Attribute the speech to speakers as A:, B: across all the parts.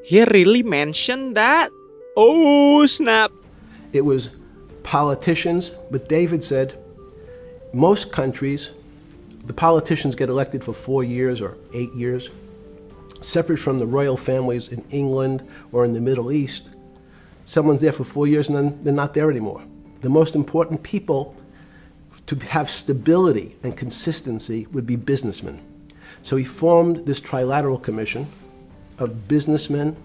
A: He really mentioned that? Oh, snap.
B: It was politicians, but David said most countries, the politicians get elected for 4 years or 8 years, separate from the royal families in England or in the Middle East. Someone's there for 4 years and then they're not there anymore. The most important people to have stability and consistency would be businessmen. So he formed this trilateral commission of businessmen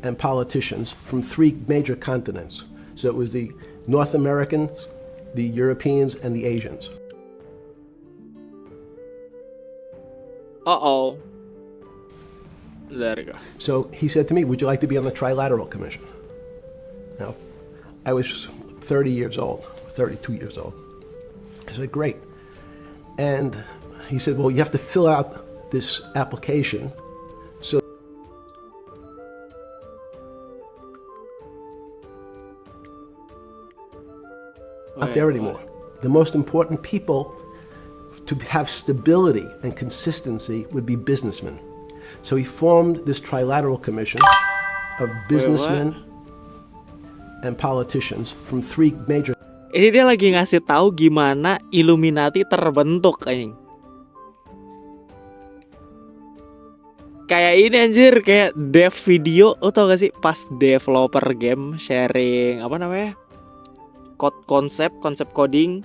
B: and politicians from 3 major continents. So it was the North Americans, the Europeans, and the Asians.
A: Uh-oh. There you go.
B: So he said to me, would you like to be on the Trilateral Commission? Now, I was 30 years old, 32 years old. I said, great. And he said, well, you have to fill out this application. So not there anymore. The most important people to have stability and consistency would be businessmen. So he formed this trilateral commission of businessmen and politicians from 3 major.
A: Ini dia lagi ngasih tahu gimana Illuminati terbentuk, anjing. Kayak ini anjir, kayak dev video, lo tau gak sih pas developer game sharing apa namanya? Konsep coding,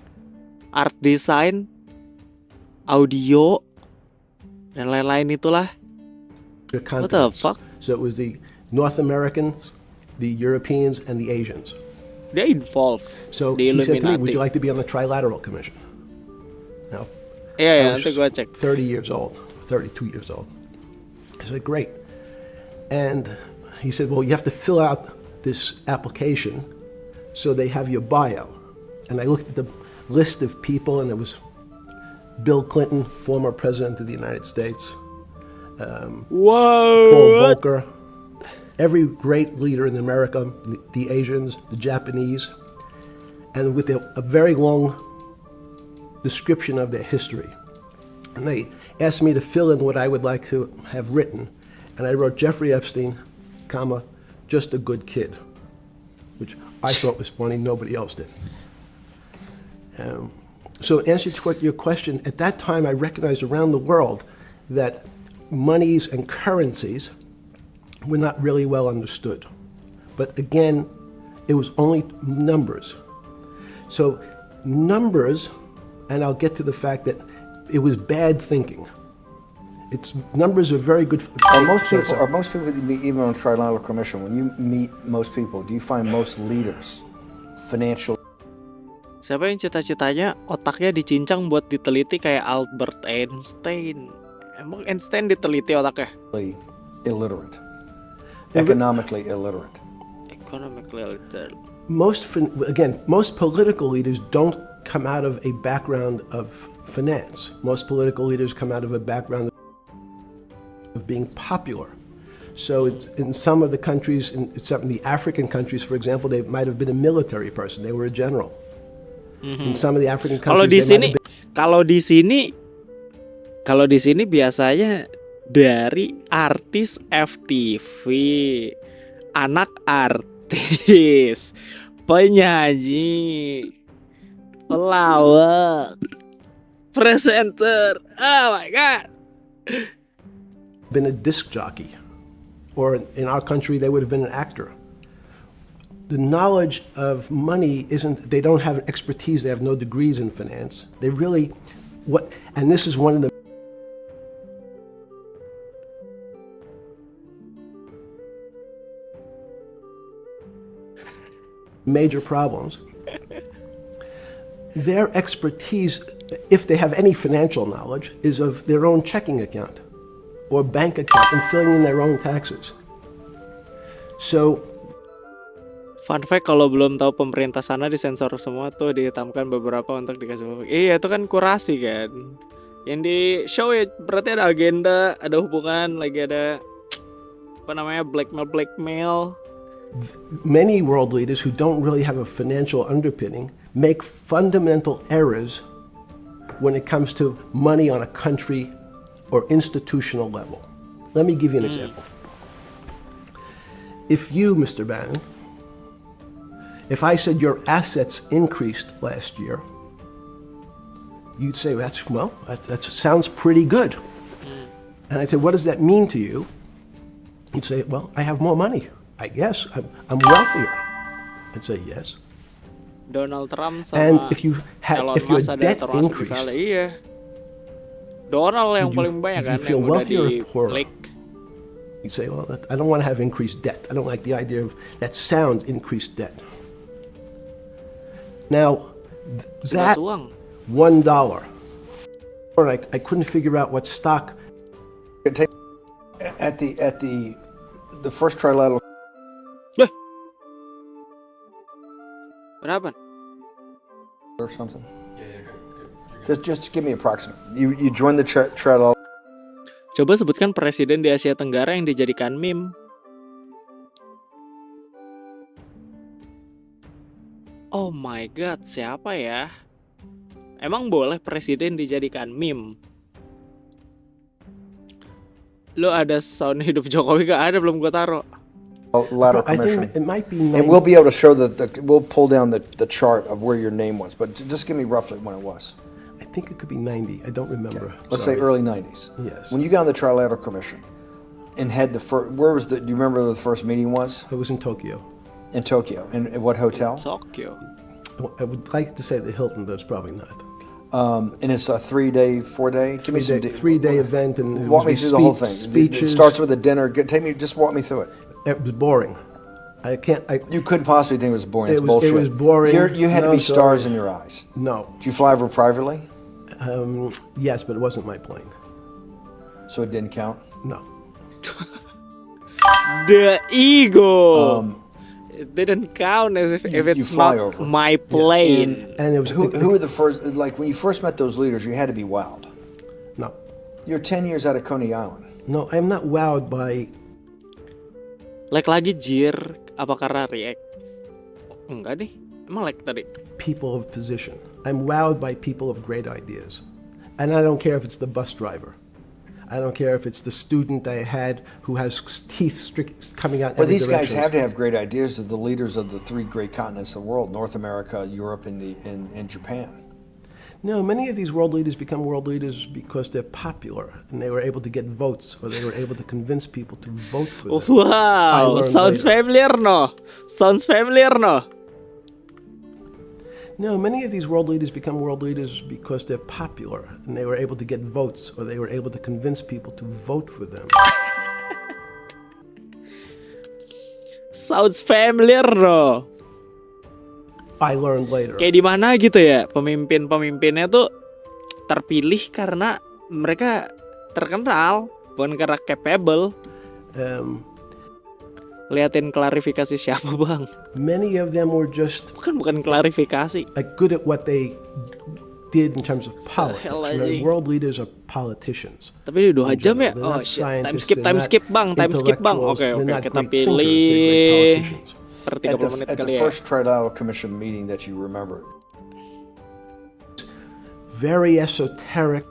A: art design, audio dan lain-lain itulah. What the fuck?
B: So it was the North Americans, the Europeans, and the Asians.
A: They're involved.
B: So
A: di
B: he said to me,
A: Illuminati.
B: would you like to be on the Trilateral Commission? Now,
A: Iya,
B: I
A: nanti gua cek.
B: 30 years old, 32 years old. I said, great. And he said, well, you have to fill out this application so they have your bio. And I looked at the list of people, and it was Bill Clinton, former president of the United States,
A: Wow.
B: Paul Volcker, every great leader in America, the Asians, the Japanese, and with a very long description of their history. And they asked me to fill in what I would like to have written. And I wrote Jeffrey Epstein, comma, just a good kid, which I thought was funny, nobody else did. So in answer to your question, at that time I recognized around the world that monies and currencies were not really well understood. But again, it was only numbers. So numbers, and I'll get to the fact that it was bad thinking. Numbers are very good.
C: Are most people that you meet, even on Trilateral Commission, when you meet most people, do you find most leaders, financial?
A: Siapa yang cita-citanya otaknya dicincang buat diteliti kayak Albert Einstein? Emang Einstein diteliti otaknya?
C: Illiterate, economically illiterate.
A: Economically illiterate.
B: Most political leaders don't come out of a background of finance. Most political leaders come out of a background of being popular. So in some of the countries, in some of the African countries, for example, they might have been a military person. They were a general. In some of the African countries,
A: kalau di sini biasanya dari artis FTV, anak artis, penyanyi, pelawak, presenter. Oh my god.
B: been a disc jockey, or in our country they would have been an actor. The knowledge of money they don't have expertise, they have no degrees in finance. They really, and this is one of the major problems. Their expertise, if they have any financial knowledge, is of their own checking account or bank account and filling in their own taxes. So,
A: fun fact, kalau belum tahu, pemerintah sana disensor semua tuh, dihitamkan beberapa untuk dikasih publik. Iya, itu kan kurasi kan. Yang di show ya berarti ada agenda, ada hubungan, lagi ada apa namanya, blackmail.
B: Many world leaders who don't really have a financial underpinning make fundamental errors when it comes to money on a country or institutional level. Let me give you an example. if you, Mr. Bannon, if I said your assets increased last year, you'd say, that sounds pretty good. And I'd say, what does that mean to you? You'd say, well, I have more money. I guess I'm wealthier. I'd say, yes.
A: Donald Trump sama
B: And if your
A: Musk ada
B: debt
A: termasuk
B: increased,
A: sekali. Iya. Donald yang paling banyak kan
B: you feel
A: yang udah
B: wealthier or
A: di
B: poorer?
A: leak.
B: you'd say, well, I don't want to have increased debt. I don't like the idea of that sound, increased debt. Now, that
A: Uang.
B: $1, or I couldn't figure out what stock.
C: At the first trilateral
A: What happened?
C: or something. Just give me approximate. You joined the trilateral.
A: Coba sebutkan presiden di Asia Tenggara yang dijadikan meme. Oh my god, siapa ya? Emang boleh presiden dijadikan meme? Lo ada sound hidup Jokowi gak ada, belum gue taruh.
C: Lateral
B: I
C: commission.
B: think it might be.
C: And we'll be able to show we'll pull down the chart of where your name was, but just give me roughly when it was.
B: I think it could be 90. I don't remember.
C: Let's say early 90s.
B: Yes.
C: When you got on the Trilateral Commission and had the first, do you remember where the first meeting was?
B: It was in Tokyo.
C: In Tokyo. And at what hotel?
A: Tokyo.
B: I would like to say the Hilton, but it's probably not.
C: And it's a 3-day, 4-day? Give me some
B: 3-day event, and
C: walk me through the whole thing.
B: Speeches.
C: It starts with a dinner. Just walk me through it.
B: It was boring.
C: You couldn't possibly think it was boring. It's bullshit.
B: It was boring.
C: You had to be stars in your eyes.
B: No.
C: Did you fly over privately?
B: Yes, but it wasn't my plane.
C: So it didn't count?
B: No.
A: The ego. It didn't count as if
C: You
A: it's
C: fly
A: not
C: over.
A: my plane.
B: And it was
C: Who were the first, like when you first met those leaders, you had to be wowed.
B: No.
C: You're 10 years out of Coney Island.
B: No, I'm not wowed by.
A: Like lagi jir, apa karena react? Enggak deh, emang like tadi.
B: People of position. I'm wowed by people of great ideas. And I don't care if it's the bus driver. I don't care if it's the student I had who has teeth coming out.
C: Well,
B: every
C: these guys
B: direction.
C: have to have great ideas. They're the leaders of the 3 great continents of the world: North America, Europe, and Japan.
B: No, many of these world leaders become world leaders because they're popular and they were able to get votes, or they were able to convince people to vote for them.
A: Wow, sounds familiar, no? Sounds familiar, no?
B: No, many of these world leaders become world leaders because they're popular and they were able to get votes, or they were able to convince people to vote for them.
A: Sounds familiar, no?
B: I learned later.
A: Kayak di mana gitu ya, pemimpin-pemimpinnya tuh terpilih karena mereka terkenal, bukan karena capable. Liatin klarifikasi siapa, Bang?
B: Many of them were just
A: Bukan klarifikasi.
B: like good at what they did in terms of politics.
A: hell,
B: Right? World leaders are politicians.
A: Tapi udah 2 jam ya?
B: They're
A: Oh,
B: not
A: shit.
B: scientists,
A: Time
B: they're
A: skip,
B: not
A: Bang. Time skip, Bang.
B: intellectuals,
A: Oke,
B: they're not
A: kita
B: great thinkers, they're great
A: pilih
B: politicians.
A: per
C: At
A: 30 menit
C: the
A: kali ya.
C: first Trilateral Commission meeting that you remember,
B: Very esoteric.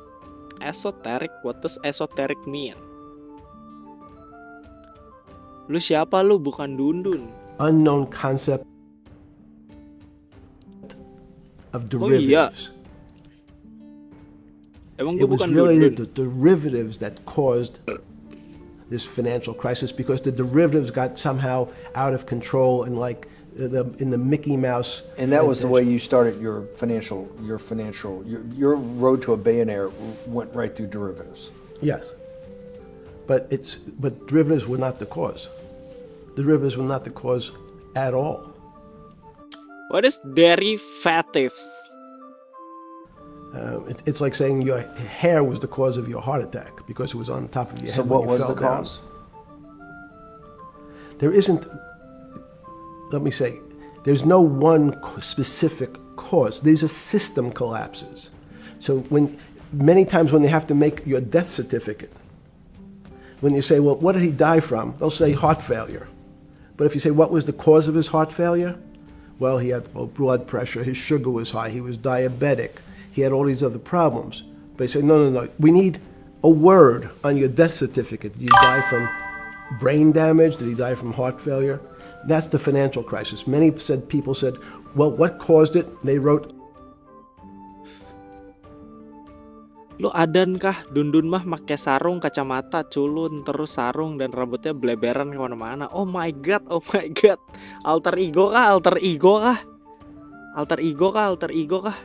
A: Esoteric? What does esoteric mean? Lu siapa lu? Bukan Dundun.
B: Unknown concept of
A: Oh iya.
B: derivatives.
A: Emang
B: It
A: gue
B: was
A: bukan
B: really
A: Dundun.
B: the derivatives that caused this financial crisis, because the derivatives got somehow out of control and like in the Mickey Mouse.
C: and that was the way you started your road to a billionaire went right through derivatives.
B: Yes, but derivatives were not the cause. Derivatives were not the cause at all.
A: What is derivatives?
B: It's like saying your hair was the cause of your heart attack because it was on top of your
C: So
B: head.
C: what
B: when
C: was
B: you fell
C: the
B: down.
C: cause?
B: There isn't. Let me say, there's no one specific cause. These are system collapses. So many times when they have to make your death certificate, when you say, well, what did he die from? They'll say heart failure. But if you say, what was the cause of his heart failure? Well, he had low blood pressure, his sugar was high, he was diabetic, he had all these other problems. But they say, no, we need a word on your death certificate. You die from brain damage? Did he die from heart failure? That's the financial crisis. People said, well, what caused it? They wrote,
A: Lu adan kah? Dundun mah make sarung, kacamata, culun, terus sarung dan rambutnya bleberan kemana-mana. Oh my god, oh my god. Alter ego kah? Alter ego kah? Alter ego kah? Alter ego kah?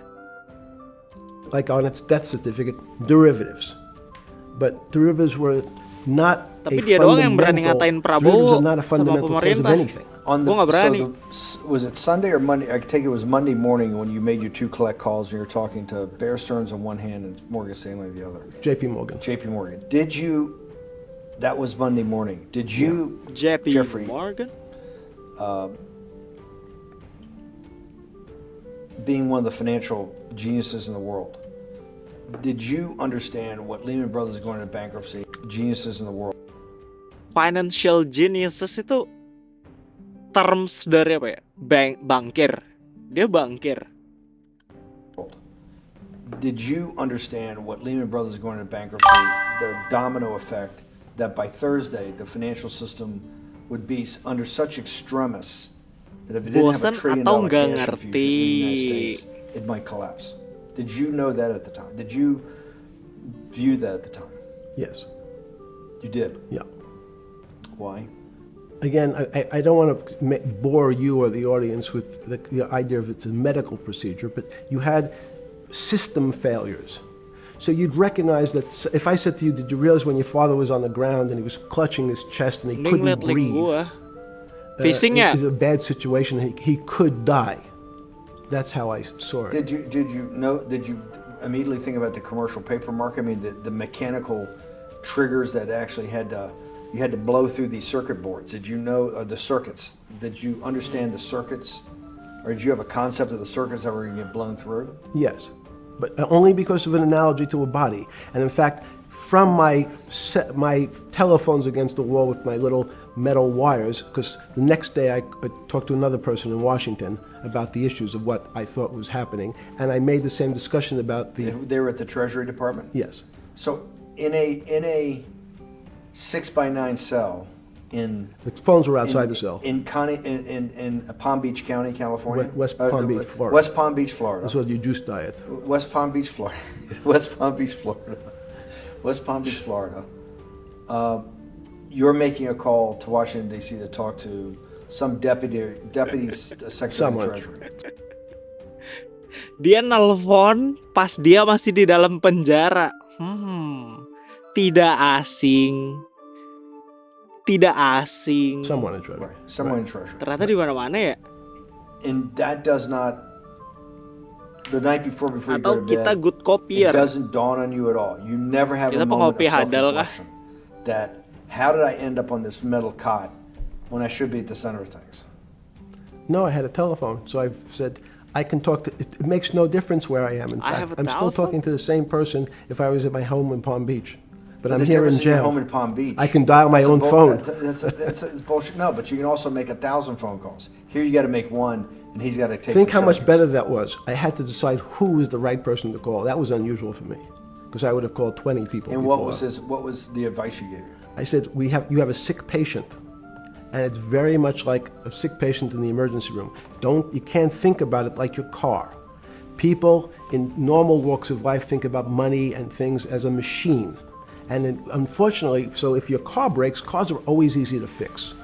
B: like on its death certificate, derivatives. But derivatives were not
A: Tapi
B: a
A: dia doang yang berani
B: fundamental.
A: ngatain
B: Derivatives
A: Prabowo
B: are not a
A: sama
B: fundamental cause of
A: pemerintah.
B: anything.
C: On the,
A: Gua nggak berani.
C: was it Sunday or Monday? I take it was Monday morning when you made your two collect calls and you were talking to Bear Stearns on one hand and Morgan Stanley on the other.
B: JP Morgan.
C: JP Morgan. Did you, that was Monday morning. Did you,
A: Jeffrey Morgan?
C: being one of the financial geniuses in the world, did you understand what Lehman Brothers going into bankruptcy, geniuses in the world?
A: Financial geniuses itu terms dari apa ya? Bankir. Dia bankir.
C: Did you understand what Lehman Brothers going into bankruptcy, the domino effect that by Thursday the financial system would be under such extremis that if it didn't have
A: Bosan
C: a $1 trillion
A: atau nggak
C: cash infusion in the United
A: ngerti?
C: States, it might collapse. Did you know that at the time? Did you view that at the time?
B: Yes.
C: You did.
B: Yeah.
C: Why?
B: Again, I don't want to bore you or the audience with the idea of it's a medical procedure, but you had system failures. So you'd recognize that if I said to you, did you realize when your father was on the ground and he was clutching his chest and he
A: Mending
B: couldn't
A: liat link
B: breathe?
A: gua. Facing ya.
B: It was a bad situation. He could die. That's how I saw it.
C: Did you immediately think about the commercial paper market? I mean, the mechanical triggers that actually you had to blow through these circuit boards. Did you know the circuits? Did you understand the circuits? Or did you have a concept of the circuits that were going to get blown through?
B: Yes, but only because of an analogy to a body. And in fact, from my telephones against the wall with my little metal wires, because the next day I talked to another person in Washington about the issues of what I thought was happening, and I made the same discussion about the.
C: They were at the Treasury Department?
B: Yes.
C: So in a 6x9 cell in
B: The phones were outside the cell.
C: in Palm Beach County, California.
B: West Palm Beach, Florida.
C: West Palm Beach, Florida.
B: This was your juice diet.
C: West Palm Beach, Florida. West Palm Beach, Florida. West Palm Beach, Florida. You're making a call to Washington D.C. to talk to some deputy secretary
B: Someone.
C: of Treasury.
A: Dia nelpon pas dia masih di dalam penjara. Tidak asing. Tidak asing.
B: Someone in Treasury.
C: Right. Someone in Treasury.
A: Ternyata di mana-mana ya.
C: And that does not. The night before you
A: Atau
C: go to
A: kita
C: bed,
A: good
C: it
A: copier.
C: doesn't dawn on you at all. You never have
A: Kita
C: a moment
A: pengopi
C: of
A: hadal kah?
C: self-reflection that how did I end up on this metal cot when I should be at the center of things?
B: No, I had a telephone, so I said I can talk to. It makes no difference where I am. In
A: I
B: fact,
A: have a
B: I'm still
A: telephone?
B: talking to the same person if I was at my home in Palm Beach, but I'm
C: the
B: here in
C: difference your
B: jail.
C: home in Palm Beach.
B: I can dial my
C: That's a
B: own phone.
C: That's a bullshit. No, but you can also make 1,000 phone calls. Here you got to make one, and he's got to take.
B: Think
C: the
B: how much
C: charges.
B: better that was. I had to decide who was the right person to call. That was unusual for me, because I would have called 20 people.
C: And
B: before.
C: what was the advice you gave him?
B: I said, you have a sick patient, and it's very much like a sick patient in the emergency room. You can't think about it like your car. People in normal walks of life think about money and things as a machine. And unfortunately, so if your car breaks, cars are always easy to fix.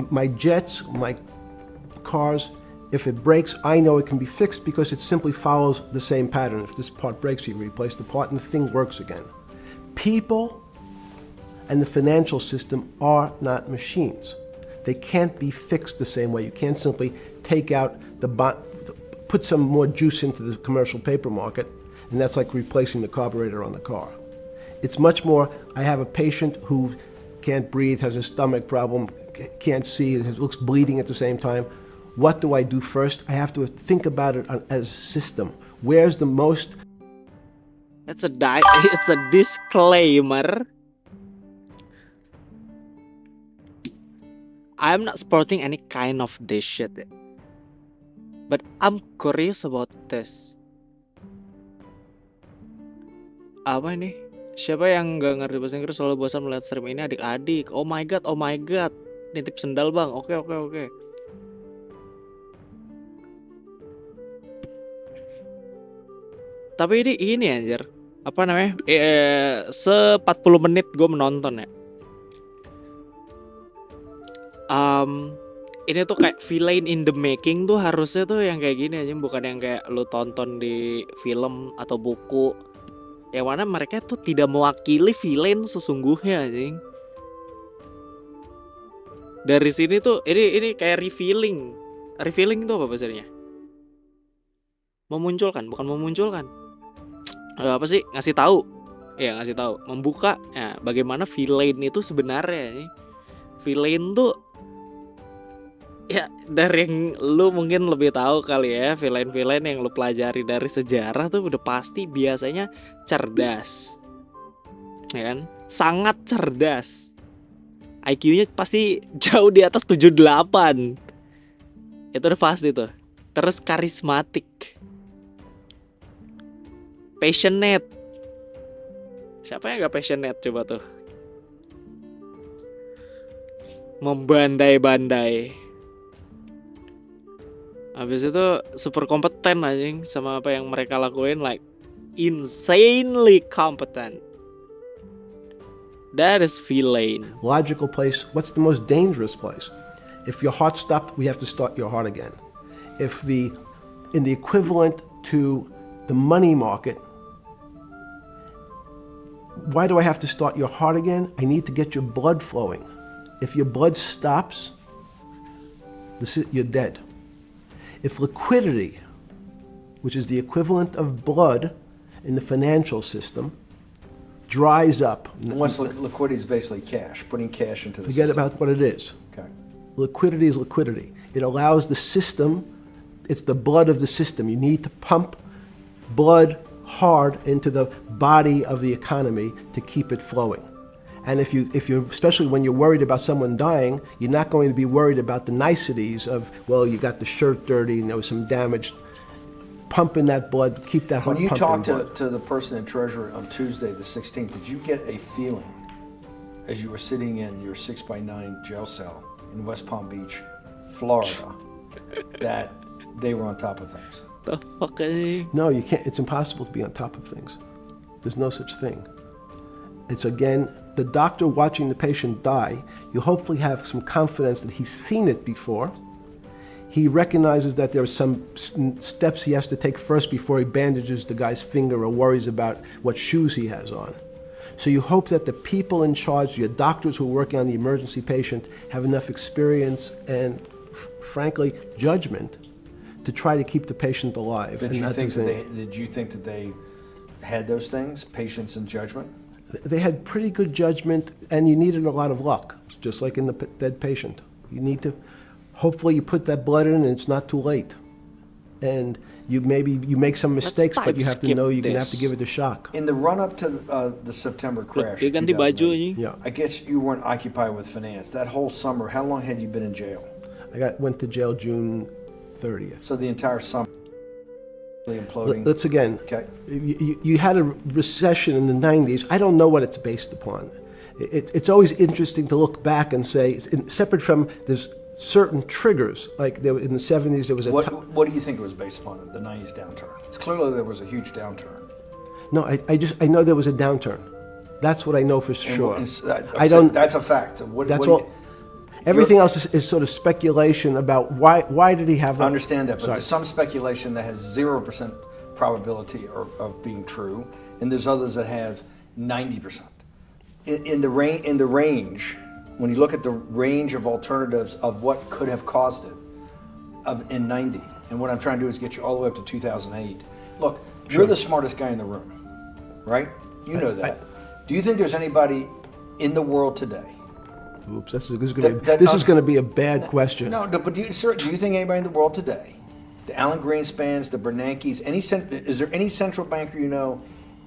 B: My jets, my cars, if it breaks, I know it can be fixed because it simply follows the same pattern. If this part breaks, you replace the part and the thing works again. People and the financial system are not machines. They can't be fixed the same way. You can't simply take out the put some more juice into the commercial paper market, and that's like replacing the carburetor on the car. It's much more, I have a patient who can't breathe, has a stomach problem, can't see, looks bleeding at the same time. What do I do first? I have to think about it as a system. Where's the most...
A: It's a disclaimer. I'm not supporting any kind of this shit. But I'm curious about this. Apa ini? Siapa yang nggak ngerti bahasa Inggris selalu bosan melihat stream ini adik-adik. Oh my god, oh my god. Nitip sendal bang. Oke. Tapi ini anjir. Apa namanya? 40 menit gue menonton ya. Ini tuh kayak villain in the making tuh harusnya tuh yang kayak gini aja, bukan yang kayak lu tonton di film atau buku. Yang mana mereka tuh tidak mewakili villain sesungguhnya anjing. Dari sini tuh ini kayak revealing. Revealing itu apa bahasanya? Memunculkan, bukan memunculkan. Apa sih? Ngasih tahu. Ya, ngasih tahu. Membuka ya bagaimana villain itu sebenarnya nih. Villain tuh ya dari yang lu mungkin lebih tahu kali ya, villain-villain yang lu pelajari dari sejarah tuh udah pasti biasanya cerdas. Ya kan? Sangat cerdas. IQ-nya pasti jauh di atas 78. Itu udah pasti tuh. Terus karismatik. Passionate. Siapa yang gak passionate coba tuh? Membandai-bandai. Habis itu super kompeten anjing sama apa yang mereka lakuin, like insanely competent. That is villain.
B: Logical place. What's the most dangerous place? If your heart stopped, we have to start your heart again. If in the equivalent to the money market, why do I have to start your heart again? I need to get your blood flowing. If your blood stops, you're dead. If liquidity, which is the equivalent of blood in the financial system, dries up.
C: Once liquidity is basically cash, putting cash into the
B: Forget
C: system.
B: about what it is.
C: Okay.
B: Liquidity is liquidity. It allows the system, it's the blood of the system. You need to pump blood hard into the body of the economy to keep it flowing. And if you especially when you're worried about someone dying, you're not going to be worried about the niceties of, well, you got the shirt dirty and there was some damage. Pump in that blood, keep that heart
C: When you
B: pumping
C: talked to the person in Treasury on Tuesday, the 16th, did you get a feeling as you were sitting in your 6x9 jail cell in West Palm Beach, Florida, that they were on top of things?
A: The fuck is
B: No, you can't. It's impossible to be on top of things. There's no such thing. It's again, the doctor watching the patient die, you hopefully have some confidence that he's seen it before. He recognizes that there are some steps he has to take first before he bandages the guy's finger or worries about what shoes he has on. So you hope that the people in charge, your doctors who are working on the emergency patient, have enough experience and, frankly, judgment to try to keep the patient alive.
C: Did you think that they had those things, patience and judgment?
B: They had pretty good judgment, and you needed a lot of luck, just like in the dead patient. You need to, hopefully you put that blood in and it's not too late. And you make some mistakes, but you have to know you're going to have to give it a shock.
C: In the run-up to the September crash,
A: Dia ganti baju
C: 2008,
A: anjing.
B: Yeah.
C: I guess you weren't occupied with finance. That whole summer, how long had you been in jail?
B: Went to jail June 30th.
C: So the entire summer, imploding.
B: Let's again,
C: Okay.
B: you had a recession in the 90s. I don't know what it's based upon. It's always interesting to look back and say, separate from there's certain triggers, like in the 70s there was a...
C: What do you think it was based upon, the 90s downturn? It's clearly there was a huge downturn.
B: No, I know there was a downturn. That's what I know for sure.
C: I don't. That's a fact.
B: That's all. Everything else is sort of speculation about why did he have that?
C: I understand that, but
B: Sorry.
C: there's some speculation that has 0% probability of being true, and there's others that have 90%. In the range, when you look at the range of alternatives of what could have caused it in 90, and what I'm trying to do is get you all the way up to 2008. Look, you're the smartest guy in the room, right? You know that. Do you think there's anybody in the world today?
B: Oops, this is going to be a bad question.
C: No, but do you think anybody in the world today, the Alan Greenspans, the Bernankes, is there any central banker you know,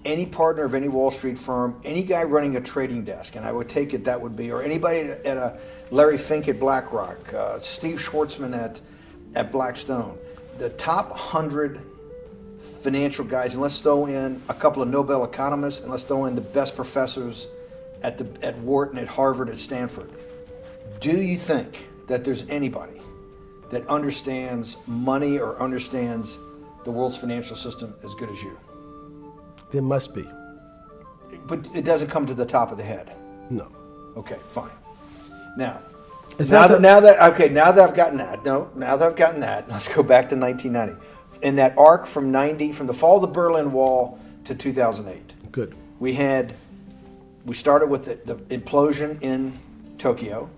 C: any partner of any Wall Street firm, any guy running a trading desk, and I would take it that would be, or anybody at a Larry Fink at BlackRock, Steve Schwartzman at Blackstone, the top 100 financial guys, and let's throw in a couple of Nobel economists, and let's throw in the best professors at Wharton, at Harvard, at Stanford. Do you think that there's anybody that understands money or understands the world's financial system as good as you?
B: There must be.
C: But it doesn't come to the top of the head.
B: No.
C: Okay, fine. Now
B: It's
C: that
B: not
C: now that I've gotten that, let's go back to 1990. In that arc from the fall of the Berlin Wall to 2008.
B: Good.
C: We started with the implosion in Tokyo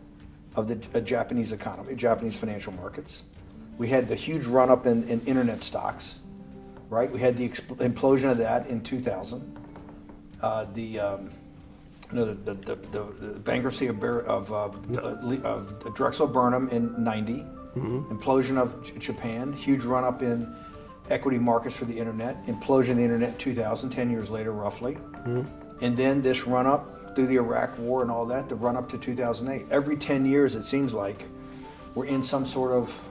C: of the Japanese economy, Japanese financial markets. We had the huge run up in internet stocks, right? We had the implosion of that in 2000. The bankruptcy of Drexel Burnham in 90, implosion of Japan, huge run up in equity markets for the internet, implosion of the internet in 2000, 10 years later roughly, and then this run up through the Iraq War and all that, the run up to 2008. Every 10 years it seems like we're in some sort of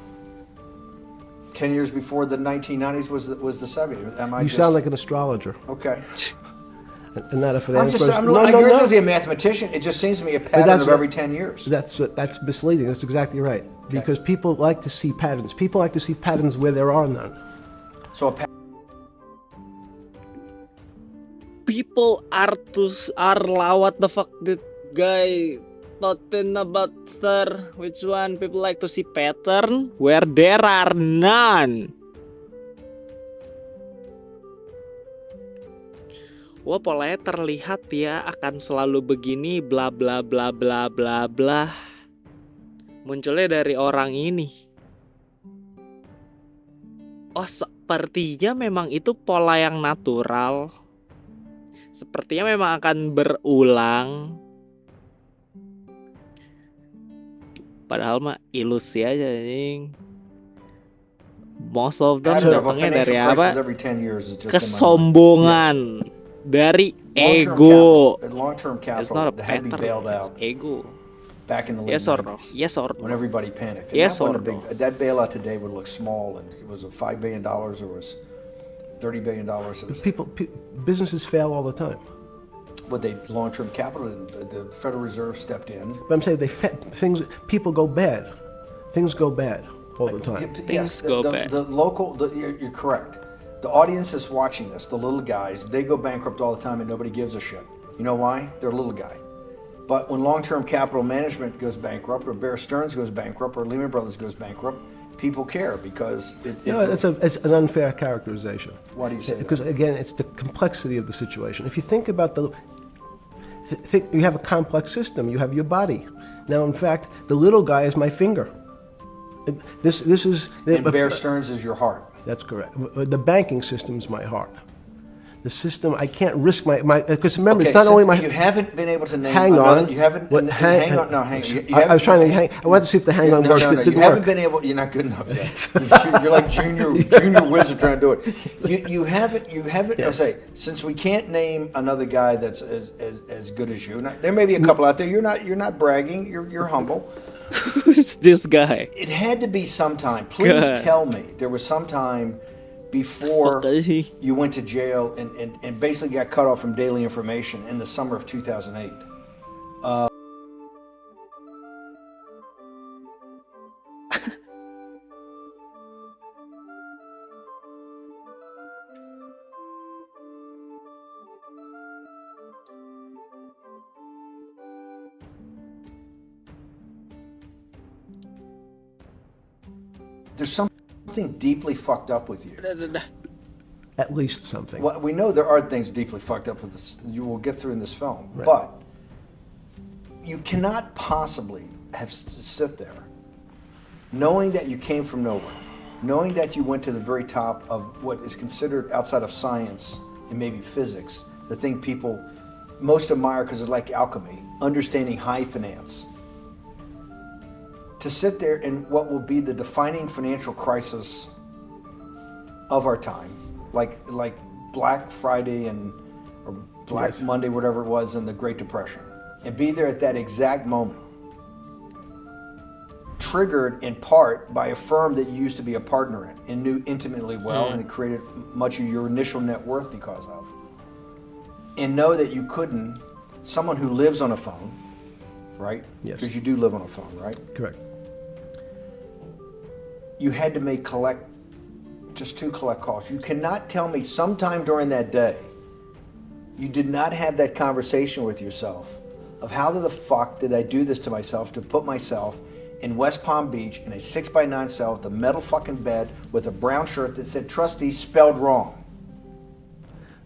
C: 10 years before the 1990s was the 70s.
B: You sound like an astrologer
C: Okay.
B: and not a financial person.
C: You're supposed to be a mathematician. It just seems to me a pattern of every 10 years.
B: That's misleading. That's exactly right. Okay. Because people like to see patterns. People like to see patterns where there are none.
C: So
A: People are what the fuck that guy talking about, sir? Which one? People like to see pattern where there are none. Wah, polanya terlihat ya akan selalu begini, bla bla bla bla bla bla. Munculnya dari orang ini. Oh, sepertinya memang itu pola yang natural. Sepertinya memang akan berulang. Padahal mah ilusi aja, anjing. Most of them datangnya dari apa? Kesombongan. Dari ego.
C: Long-term
A: It's
C: capital
A: not a
C: that had to be
A: pattern,
C: bailed
A: it's
C: out
A: ego.
C: back in the late
A: Yes or no?
C: 90s.
A: Yes or
C: When
A: no?
C: everybody panicked. And
A: Yes
C: that wasn't
A: or
C: a
A: no?
C: That bailout today would look small, and it was $5 billion or was $30 billion. It was,
B: Businesses fail all the time.
C: but they long-term capital, and the Federal Reserve stepped in.
B: But I'm saying people go bad. Things go bad all the time.
C: Yes,
A: Things go bad.
C: You're correct. The audience that's watching this, the little guys, they go bankrupt all the time and nobody gives a shit. You know why? They're a little guy. But when long-term capital management goes bankrupt, or Bear Stearns goes bankrupt, or Lehman Brothers goes bankrupt, people care because
B: It's an unfair characterization.
C: Why do you say that?
B: Because again, it's the complexity of the situation. If you think about you have a complex system. You have your body. Now, in fact, the little guy is my finger. This is.
C: And Bear Stearns is your heart.
B: That's correct. The banking system is my heart. The system, I can't risk my because remember,
C: Okay,
B: it's not
C: so
B: only my.
C: you haven't been able to name.
B: Hang on.
C: You haven't.
B: What,
C: hang on. No, hang. You
B: I was trying to hang. I wanted to see if the hang on works.
C: No,
B: It
C: you
B: didn't
C: haven't
B: work.
C: been able. You're not good enough yet. You're like junior wizard trying to do it. You haven't. I'll
B: Yes.
C: say, since we can't name another guy that's as good as you. Now, there may be a couple out there. You're not bragging. You're humble.
A: Who's this guy?
C: It had to be sometime. Please
A: God.
C: tell me there was some time before
A: Fuck is he?
C: you went to jail and basically got cut off from daily information in the summer of 2008. There's something deeply fucked up with you.
B: At least something.
C: Well, we know there are things deeply fucked up with this. You will get through in this film,
B: Right.
C: but you cannot possibly sit there, knowing that you came from nowhere, knowing that you went to the very top of what is considered outside of science and maybe physics, the thing people most admire because it's like alchemy, understanding high finance. To sit there in what will be the defining financial crisis of our time, like Black Friday or Black
B: Yes.
C: Monday, whatever it was in the Great Depression, and be there at that exact moment. triggered in part by a firm that you used to be a partner in and knew intimately well, and it created much of your initial net worth because of. And know that you couldn't, someone who lives on a phone, right?
B: Yes.
C: Because you do live on a phone, right?
B: Correct.
C: You had to make just 2 collect calls. You cannot tell me sometime during that day you did not have that conversation with yourself of how the fuck did I do this to myself to put myself in West Palm Beach in a 6x9 cell with a metal fucking bed with a brown shirt that said trustee spelled wrong.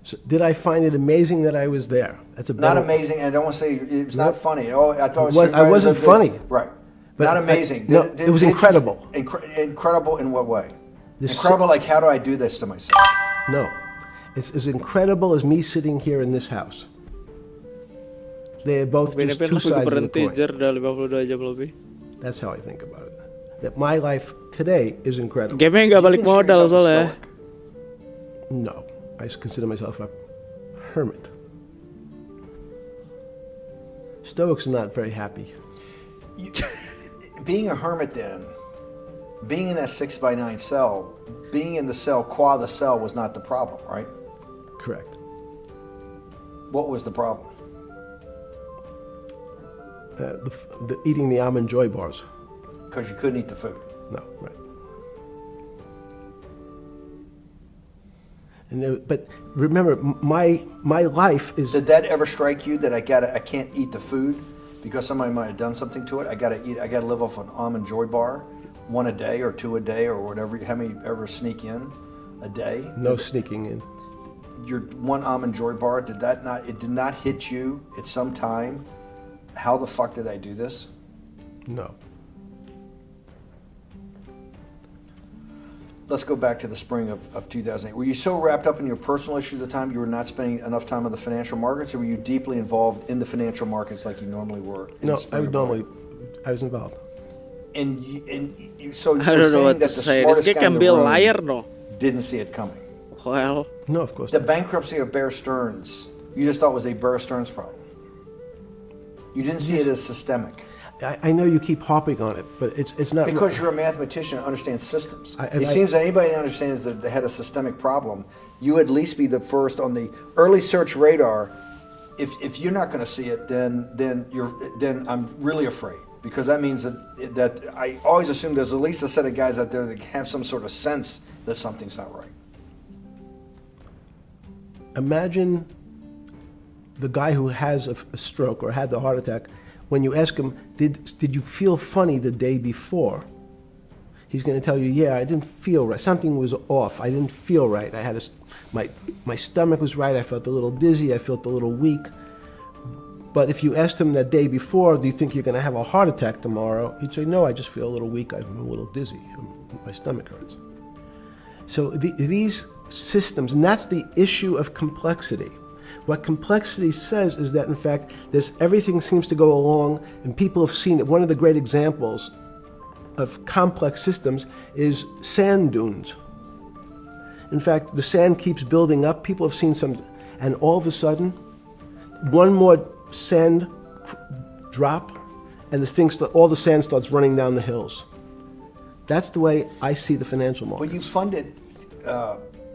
B: So did I find it amazing that I was there? That's a
C: Not
B: better-
C: amazing, and I don't want to say it was not funny. Oh, I thought
B: I wasn't funny.
C: Right.
B: But
C: Not amazing.
B: no, it was incredible.
C: Incredible in what way?
B: This-
C: Incredible, like how do I do this to myself?
B: No. It's as incredible as me sitting here in this house. They're both just two
A: Pin-pin aku
B: sides of the
A: berhenti
B: coin.
A: jer udah 52 jam lebih.
B: That's how I think about it. That my life today is incredible.
A: Game-nya nggak
C: Do you
A: balik
C: consider
A: modal
C: yourself a
A: soalnya.
C: stoic?
B: No. I consider myself a hermit. Stoics are not very happy.
C: Being a hermit then, being in that 6x9 cell, being in the cell qua the cell was not the problem, right?
B: Correct.
C: What was the problem?
B: The eating the almond joy bars.
C: Because you couldn't eat the food.
B: No, right. And but remember, my life is.
C: Did that ever strike you that I can't eat the food because somebody might have done something to it? I gotta live off an almond joy bar, 1 a day or 2 a day or whatever. How many ever sneak in a day?
B: No sneaking in.
C: Your 1 almond joy bar, did not hit you at some time? How the fuck did I do this?
B: No.
C: Let's go back to the spring of 2008. Were you so wrapped up in your personal issues at the time you were not spending enough time on the financial markets, or were you deeply involved in the financial markets like you normally were? In
B: No,
C: the spring of 08?
B: I was involved.
C: And you so you
A: I
C: were
A: don't know
C: saying
A: what
C: that
A: to
C: the
A: say. This
C: smartest
A: guy
C: guy in
A: can
C: the
A: be a
C: room
A: liar, no?
C: didn't see it coming.
A: Well,
B: No, of course
C: The
B: not.
C: bankruptcy of Bear Stearns, you just thought was a Bear Stearns problem. You didn't see it as systemic.
B: I know you keep harping on it, but it's not.
C: Because you're a mathematician and understands systems.
B: I-
C: It seems that anybody that understands that they had a systemic problem, you at least be the first on the early search radar. If you're not going to see it, then I'm really afraid, because that means that I always assume there's at least a set of guys out there that have some sort of sense that something's not right.
B: Imagine the guy who has a stroke or had the heart attack. When you ask him, did you feel funny the day before? He's going to tell you, yeah, I didn't feel right. Something was off. I didn't feel right. I had my stomach was right. I felt a little dizzy. I felt a little weak. But if you asked him that day before, do you think you're going to have a heart attack tomorrow? He'd say, no, I just feel a little weak. I'm a little dizzy. My stomach hurts. So these systems, and that's the issue of complexity. What complexity says is that, in fact, everything seems to go along, and people have seen it. One of the great examples of complex systems is sand dunes. In fact, the sand keeps building up. People have seen some, and all of a sudden, one more sand drop, and all the sand starts running down the hills. That's the way I see the financial market.
C: Well, you funded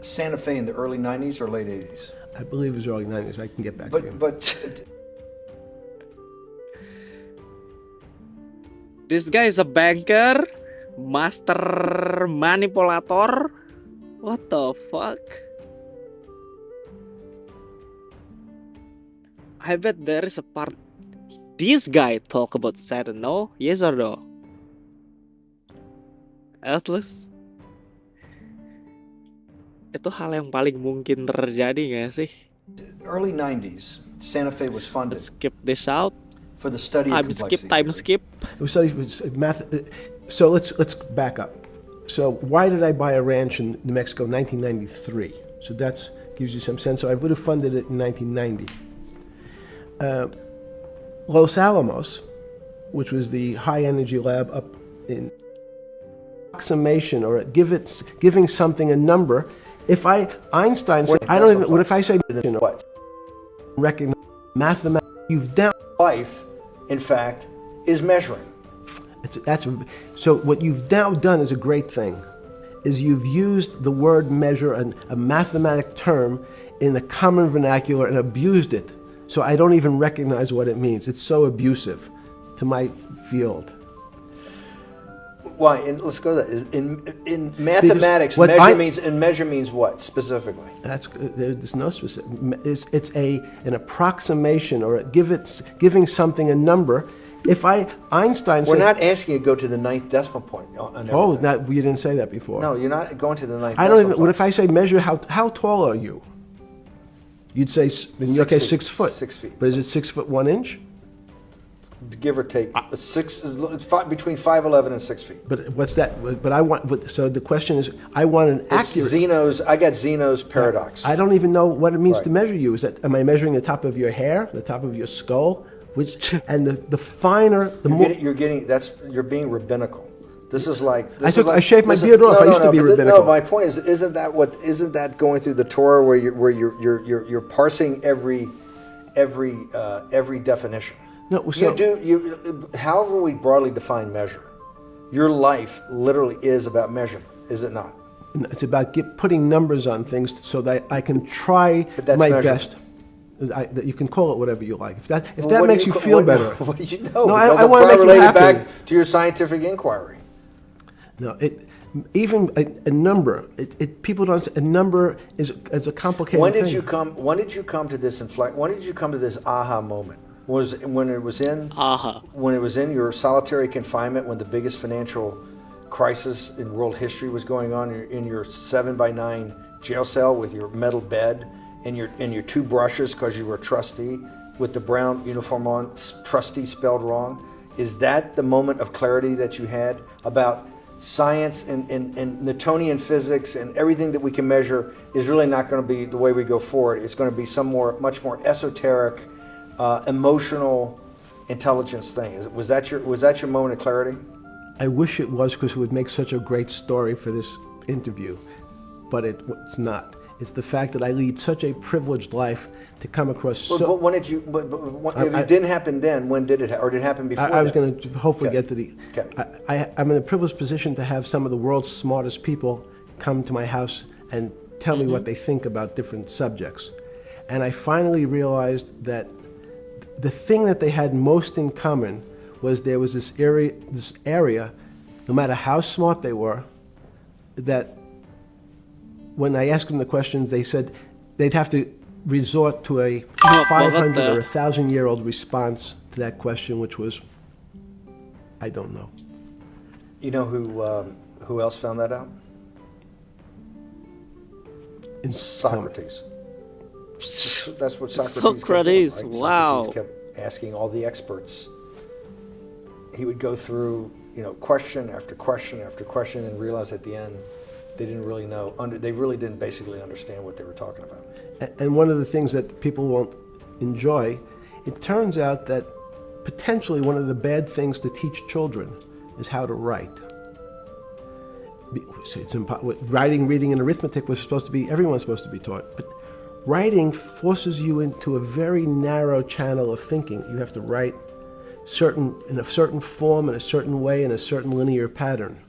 C: Santa Fe in the early 90s or late 80s?
B: I believe it was early 90s. I can get back to you.
C: But
A: this guy is a banker, master manipulator. What the fuck? I bet there is a part. This guy talk about Saturn, no? Yes or no? Atlas. Itu hal yang paling mungkin terjadi gak sih?
C: early 90s, Santa Fe was funded
A: Let's skip this out.
C: for the study of
A: Time
C: complexity
A: skip, time
C: theory.
A: skip.
B: It was studied with math. So let's back up. So why did I buy a ranch in New Mexico in 1993? So that gives you some sense. So I would have funded it in 1990. Los Alamos, which was the high energy lab up in approximation, or giving something a number. If Einstein said, I don't even, what if I say, you know,
C: What?
B: recognize mathematics, you've done.
C: Life, in fact, is measuring.
B: So what you've now done is a great thing, is you've used the word measure, a mathematic term, in the common vernacular and abused it. So I don't even recognize what it means. It's so abusive to my field.
C: Why? And let's go to that. In mathematics, measure means what specifically?
B: There's no specific. It's an approximation, or giving something a number. If Einstein said,
C: we're not asking you to go to the ninth decimal point.
B: You didn't say that before.
C: No, you're not going to the ninth.
B: I don't even. What if I say measure? How tall are you? You'd say in your case 6 foot.
C: 6 feet.
B: But is it 6 foot 1 inch?
C: Give or take, between 5'11" and 6 feet.
B: But what's that? So the question is, I want an accurate.
C: I got Zeno's paradox.
B: I don't even know what it means to measure you. Am I measuring the top of your hair, the top of your skull, and the finer, the more.
C: You're being rabbinical. This is like.
B: I shaved my beard off. I used to be rabbinical.
C: No, my point is, isn't that going through the Torah where you're parsing every definition?
B: No, so,
C: however we broadly define measure, your life literally is about measurement, is it not?
B: It's about putting numbers on things so that I can try my best. You can call it whatever you like. If that makes you feel better.
C: What do you know?
B: No, I want to make you happy.
C: Back to your scientific inquiry.
B: No, even a number. People don't. A number is a complicated thing.
C: When did you come to this When did you come to this aha moment? When it was in your solitary confinement, when the biggest financial crisis in world history was going on, in your 7x9 jail cell with your metal bed and your 2 brushes because you were a trustee with the brown uniform on, trustee spelled wrong. Is that the moment of clarity that you had about science and Newtonian physics and everything that we can measure is really not going to be the way we go forward? It's going to be much more esoteric, emotional intelligence thing. Was that your moment of clarity?
B: I wish it was, because it would make such a great story for this interview, but it's not. It's the fact that I lead such a privileged life to come across.
C: But when did you? If it didn't happen then, when did it? Or did it happen before?
B: I was going to hopefully get to the.
C: Okay.
B: I'm in a privileged position to have some of the world's smartest people come to my house and tell me what they think about different subjects, and I finally realized that the thing that they had most in common was there was this area, no matter how smart they were, that when I asked them the questions, they said they'd have to resort to a 500 or 1,000-year-old response to that question, which was, I don't know.
C: You know who else found that out? Socrates. That's what Socrates kept doing, right?
A: Wow.
C: Socrates kept asking all the experts. He would go through, question after question after question, and realize at the end they didn't really know. They really didn't basically understand what they were talking about.
B: And one of the things that people won't enjoy, it turns out that potentially one of the bad things to teach children is how to write. So writing, reading, and arithmetic was supposed to be, everyone's supposed to be taught. But writing forces you into a very narrow channel of thinking. You have to write in a certain form, in a certain way, in a certain linear pattern.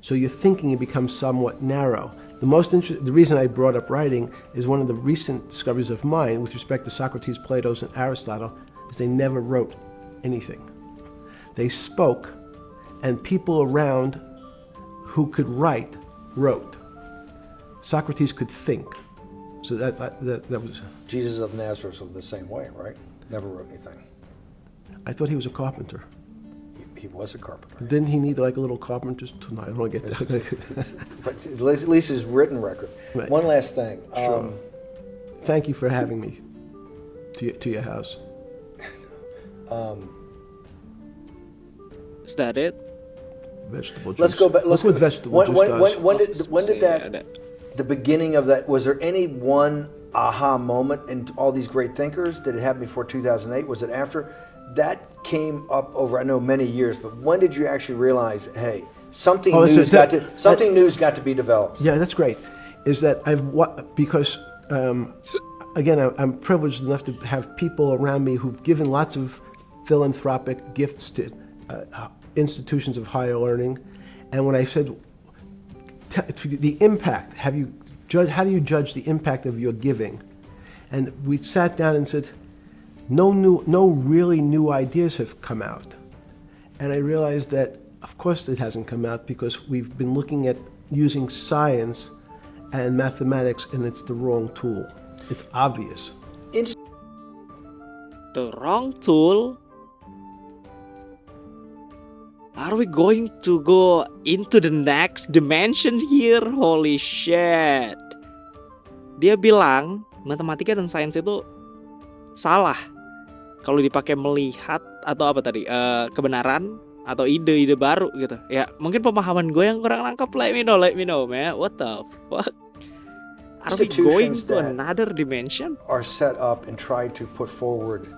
B: So your thinking becomes somewhat narrow. The reason I brought up writing is one of the recent discoveries of mine with respect to Socrates, Plato, and Aristotle is they never wrote anything. They spoke, and people around who could write wrote. Socrates could think. So that was.
C: Jesus of Nazareth was the same way, right? Never wrote anything.
B: I thought he was a carpenter.
C: He was a carpenter.
B: Didn't he need like a little carpenter's tonight? I don't get that.
C: But at least his written record.
B: Right.
C: One last thing.
B: Sure. Thank you for having me to your house.
A: Is that it?
B: Vegetable juice.
C: Let's go back.
B: Look what vegetable juice does.
C: When did that? The beginning of that. Was there any one aha moment in all these great thinkers? Did it happen before 2008? Was it after? That came up over, I know, many years. But when did you actually realize, hey, something new's got to be developed?
B: Yeah, that's great. Is that because again, I'm privileged enough to have people around me who've given lots of philanthropic gifts to institutions of higher learning. And when I said the impact, how do you judge the impact of your giving? And we sat down and said, no really new ideas have come out. And I realized that, of course, it hasn't come out because we've been looking at using science and mathematics, and it's the wrong tool. It's obvious.
A: The wrong tool? Are we going to go into the next dimension here? Holy shit. Dia bilang matematika dan sains itu salah kalau dipakai melihat atau apa tadi, kebenaran atau ide-ide baru gitu. Ya mungkin pemahaman gue yang kurang nangkep. Let me know man. What the fuck? Are we going to another dimension?
C: Are set up and try to put forward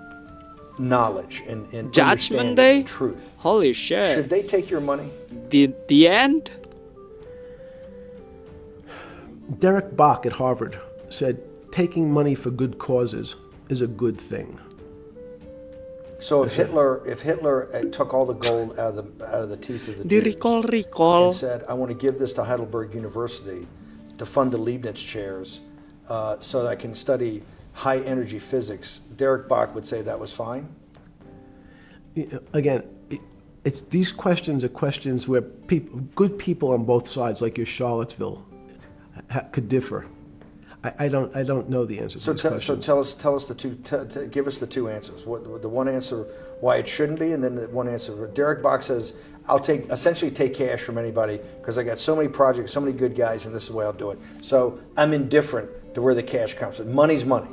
C: knowledge and
A: Judgment
C: understanding
A: Day?
C: and truth.
A: Holy shit.
C: Should they take your money?
A: The end?
B: Derek Bach at Harvard said, taking money for good causes is a good thing.
C: So if Hitler took all the gold out of the teeth of the
A: Di
C: Jews
A: recall.
C: and said, I want to give this to Heidelberg University to fund the Leibniz chairs so that I can study high energy physics, Derek Bach would say that was fine?
B: Again, it's these questions are questions where good people on both sides, like your Charlottesville, could differ. I don't know the answer to these questions.
C: So tell us the two. Give us the two answers. The one answer why it shouldn't be, and then the one answer. Derek Bach says, I'll essentially take cash from anybody because I got so many projects, so many good guys, and this is the way I'll do it. So I'm indifferent to where the cash comes from. Money's money.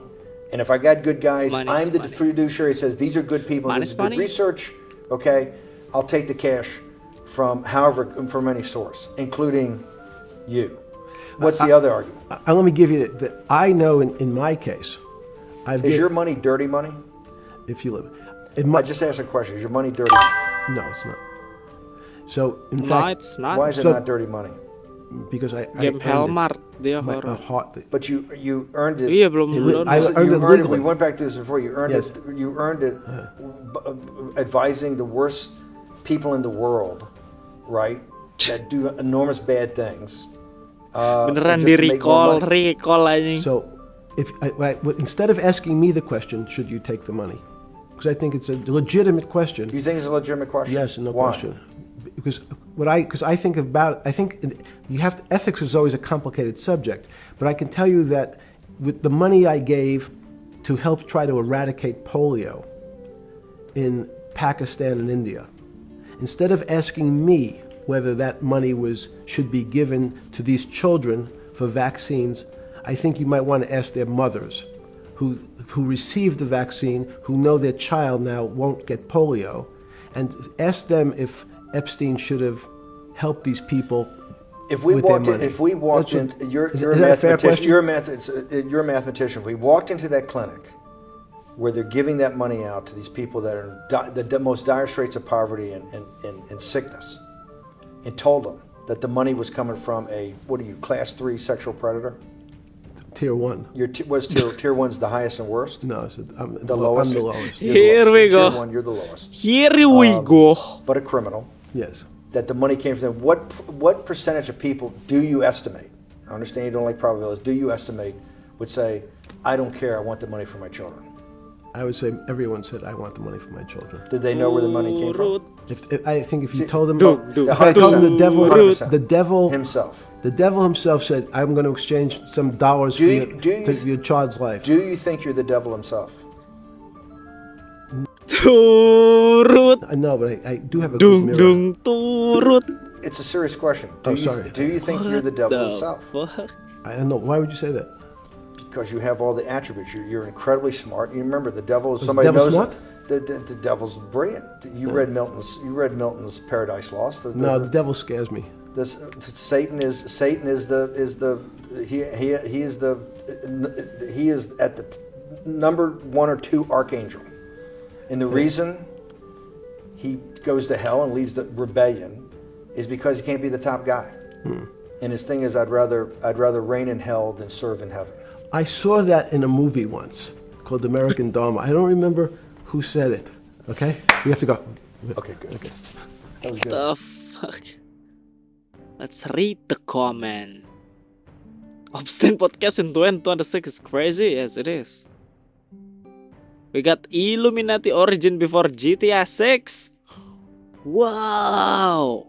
C: And if I got good guys, I'm the fiduciary that says these are good people, this is good research, okay? I'll take the cash from from any source, including you. What's the other argument?
B: Let me give you that. I know in my case,
C: is your money dirty money?
B: If you live,
C: I just asked a question. Is your money dirty money?
B: No, it's not. So in
A: No,
B: fact,
A: it's not.
C: Why is it not dirty money?
B: Because I
A: Game Helmar dia
B: my
A: horor.
B: heart.
C: But you earned it.
A: Iya belum.
B: I earned it legally.
C: We went back to this before. You earned
B: Yes.
C: it. You earned it advising the worst people in the world, right? That do enormous bad things.
A: Beneran
C: just
A: di
C: to make more money.
A: recall anjing.
B: So, instead of asking me the question, should you take the money? Because I think it's a legitimate question.
C: Do you think it's a legitimate question?
B: Yes, no
C: Why?
B: question. Because I think about, ethics is always a complicated subject. But I can tell you that with the money I gave to help try to eradicate polio in Pakistan and India, instead of asking me whether that money should be given to these children for vaccines, I think you might want to ask their mothers who received the vaccine, who know their child now won't get polio, and ask them if Epstein should have helped these people with their money.
C: If we walked in, you're a mathematician. You're a mathematician. If we walked into that clinic where they're giving that money out to these people that are in the most dire straits of poverty and sickness, and told them that the money was coming from class 3 sexual predator?
B: Tier 1.
C: Tier 1's the highest and worst?
B: No,
C: I'm the lowest.
A: Here we go.
C: Tier 1, you're the lowest.
A: Here we go.
C: But a criminal.
B: Yes.
C: That the money came from them. What percentage of people do you estimate? I understand you don't like probabilities. Do you estimate would say, I don't care, I want the money for my children?
B: I would say everyone said, I want the money for my children.
C: Did they know where the money came from?
B: I think if you told them,
C: if I told them
B: the devil
C: himself.
B: The devil himself said, I'm going to exchange some dollars for your child's life.
C: Do you think you're the devil himself?
A: Turut.
B: No, but I do have a good mirror.
A: Dung turut.
C: It's a serious question.
B: Sorry.
C: Do you think you're the devil himself?
A: Fuck?
B: I don't know. Why would you say that?
C: Because you have all the attributes. You're incredibly smart. You remember the devil is
B: Was
C: somebody
B: the devil
C: knows
B: smart?
C: The devil's brilliant. You read Milton's Paradise Lost.
B: No, the devil scares me.
C: Satan is at the number 1 or 2 archangel, and the reason he goes to hell and leads the rebellion is because he can't be the top guy. And his thing is, I'd rather reign in hell than serve in heaven.
B: I saw that in a movie once called American Dharma. I don't remember who said it. Okay, we have to go.
C: Okay, good.
B: Okay. That was good.
A: The fuck? Let's read the comment. Epstein podcast in 2026 is crazy. Yes, it is. We got Illuminati origin before GTA 6. Wow.